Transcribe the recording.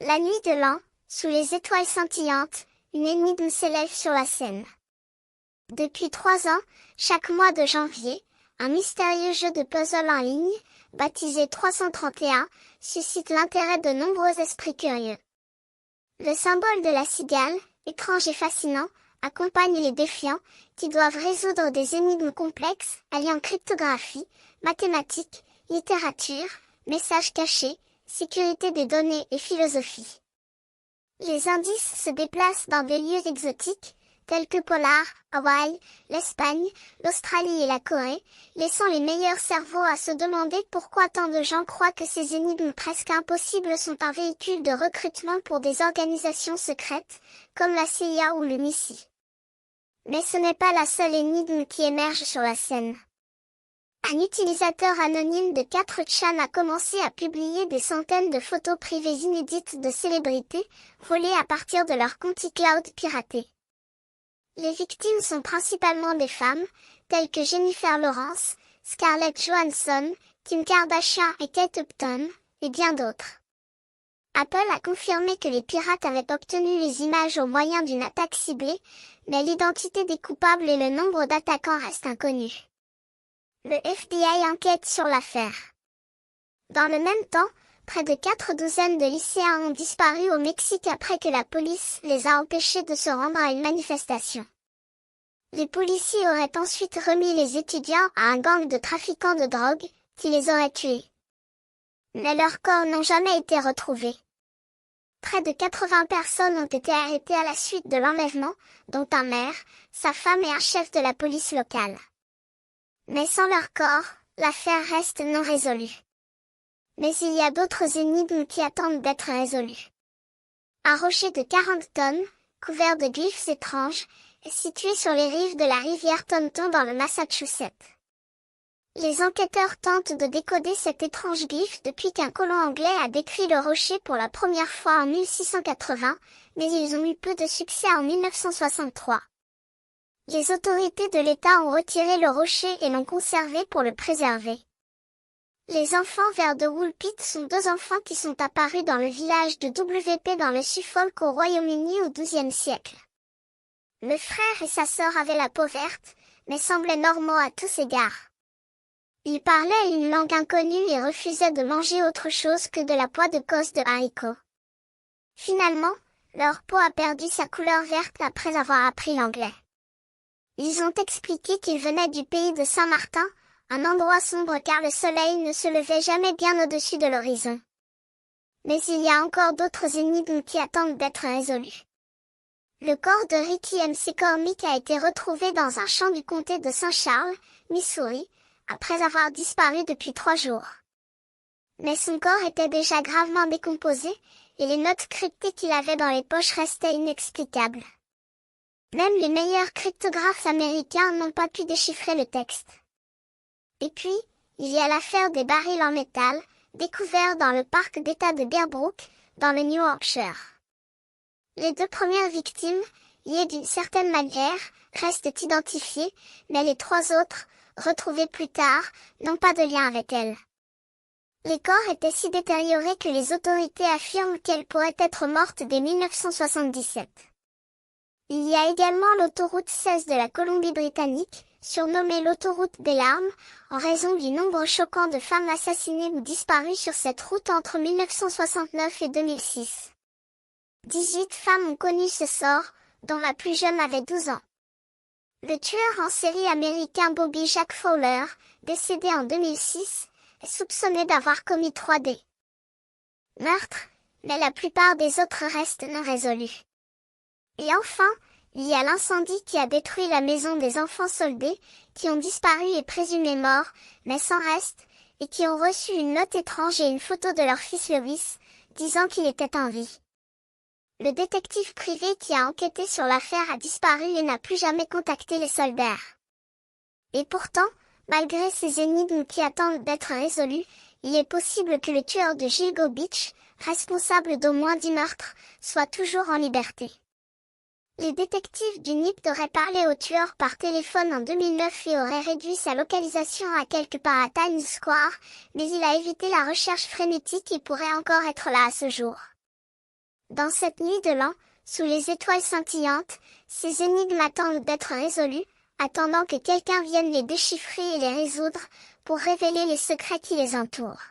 La nuit de l'an, sous les étoiles scintillantes, une énigme s'élève sur la scène. Depuis 3 ans, chaque mois de janvier, un mystérieux jeu de puzzle en ligne, baptisé 331, suscite l'intérêt de nombreux esprits curieux. Le symbole de la cigale, étrange et fascinant, accompagne les défiants, qui doivent résoudre des énigmes complexes, alliant cryptographie, mathématiques, littérature, messages cachés, sécurité des données et philosophie. Les indices se déplacent dans des lieux exotiques, tels que Polar, Hawaï, l'Espagne, l'Australie et la Corée, laissant les meilleurs cerveaux à se demander pourquoi tant de gens croient que ces énigmes presque impossibles sont un véhicule de recrutement pour des organisations secrètes, comme la CIA ou le MI6. Mais ce n'est pas la seule énigme qui émerge sur la scène. Un utilisateur anonyme de 4chan a commencé à publier des centaines de photos privées inédites de célébrités, volées à partir de leur compte iCloud piraté. Les victimes sont principalement des femmes, telles que Jennifer Lawrence, Scarlett Johansson, Kim Kardashian et Kate Upton, et bien d'autres. Apple a confirmé que les pirates avaient obtenu les images au moyen d'une attaque ciblée, mais l'identité des coupables et le nombre d'attaquants restent inconnus. Le FBI enquête sur l'affaire. Dans le même temps, près de 4 douzaines de lycéens ont disparu au Mexique après que la police les a empêchés de se rendre à une manifestation. Les policiers auraient ensuite remis les étudiants à un gang de trafiquants de drogue, qui les aurait tués. Mais leurs corps n'ont jamais été retrouvés. Près de 80 personnes ont été arrêtées à la suite de l'enlèvement, dont un maire, sa femme et un chef de la police locale. Mais sans leur corps, l'affaire reste non résolue. Mais il y a d'autres énigmes qui attendent d'être résolues. Un rocher de 40 tonnes, couvert de glyphes étranges, est situé sur les rives de la rivière Tonton dans le Massachusetts. Les enquêteurs tentent de décoder cet étrange glyphe depuis qu'un colon anglais a décrit le rocher pour la première fois en 1680, mais ils ont eu peu de succès en 1963. Les autorités de l'État ont retiré le rocher et l'ont conservé pour le préserver. Les enfants verts de Woolpit sont 2 enfants qui sont apparus dans le village de WP dans le Suffolk au Royaume-Uni au XIIe siècle. Le frère et sa sœur avaient la peau verte, mais semblaient normaux à tous égards. Ils parlaient une langue inconnue et refusaient de manger autre chose que de la poix de cosse de haricots. Finalement, leur peau a perdu sa couleur verte après avoir appris l'anglais. Ils ont expliqué qu'ils venaient du pays de Saint-Martin, un endroit sombre car le soleil ne se levait jamais bien au-dessus de l'horizon. Mais il y a encore d'autres énigmes qui attendent d'être résolues. Le corps de Ricky McCormick a été retrouvé dans un champ du comté de Saint-Charles, Missouri, après avoir disparu depuis 3 jours. Mais son corps était déjà gravement décomposé, et les notes cryptées qu'il avait dans les poches restaient inexplicables. Même les meilleurs cryptographes américains n'ont pas pu déchiffrer le texte. Et puis, il y a l'affaire des barils en métal, découverts dans le parc d'État de Bearbrook, dans le New Hampshire. Les 2 premières victimes, liées d'une certaine manière, restent identifiées, mais les 3 autres, retrouvées plus tard, n'ont pas de lien avec elles. Les corps étaient si détériorés que les autorités affirment qu'elles pourraient être mortes dès 1977. Il y a également l'autoroute 16 de la Colombie-Britannique, surnommée l'autoroute des larmes, en raison du nombre choquant de femmes assassinées ou disparues sur cette route entre 1969 et 2006. 18 femmes ont connu ce sort, dont la plus jeune avait 12 ans. Le tueur en série américain Bobby Jack Fowler, décédé en 2006, est soupçonné d'avoir commis 3 meurtres, mais la plupart des autres restent non résolus. Et enfin, il y a l'incendie qui a détruit la maison des enfants soldés, qui ont disparu et présumés morts, mais sans reste, et qui ont reçu une note étrange et une photo de leur fils Lewis, disant qu'il était en vie. Le détective privé qui a enquêté sur l'affaire a disparu et n'a plus jamais contacté les soldats. Et pourtant, malgré ces énigmes qui attendent d'être résolues, il est possible que le tueur de Gilgo Beach, responsable d'au moins 10 meurtres, soit toujours en liberté. Les détectives du NIPT auraient parlé au tueur par téléphone en 2009 et auraient réduit sa localisation à quelque part à Times Square, mais il a évité la recherche frénétique et pourrait encore être là à ce jour. Dans cette nuit de l'an, sous les étoiles scintillantes, ces énigmes attendent d'être résolues, attendant que quelqu'un vienne les déchiffrer et les résoudre, pour révéler les secrets qui les entourent.